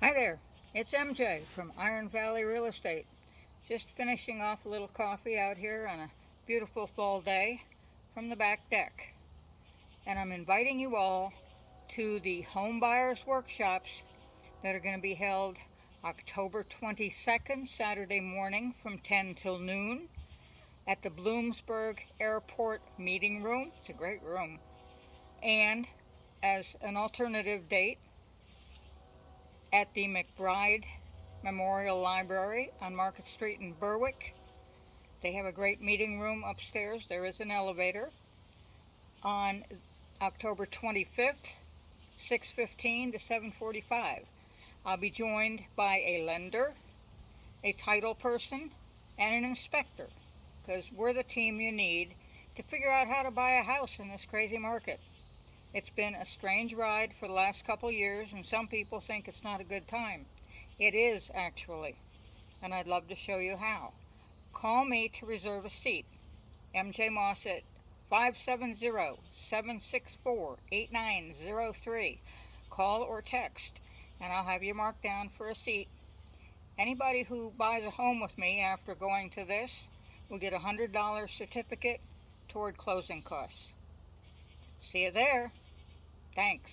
Hi there, it's MJ from Iron Valley Real Estate. Just finishing off a little coffee out here on a beautiful fall day from the back deck. And I'm inviting you all to the Homebuyers Workshops that are going to be held October 22nd, Saturday morning from 10 till noon at the Bloomsburg Airport Meeting Room. It's a great room. And as an alternative date, at the McBride Memorial Library on Market Street in Berwick. They have a great meeting room upstairs. There is an elevator. On October 25th, 6:15 to 7:45. I'll be joined by a lender, a title person, and an inspector, because we're the team you need to figure out how to buy a house in this crazy market. It's been a strange ride for the last couple years, and some people think it's not a good time. It is, actually, and I'd love to show you how. Call me to reserve a seat. MJ Moss at 570-764-8903. Call or text, and I'll have you marked down for a seat. Anybody who buys a home with me after going to this will get a $100 certificate toward closing costs. See you there. Thanks.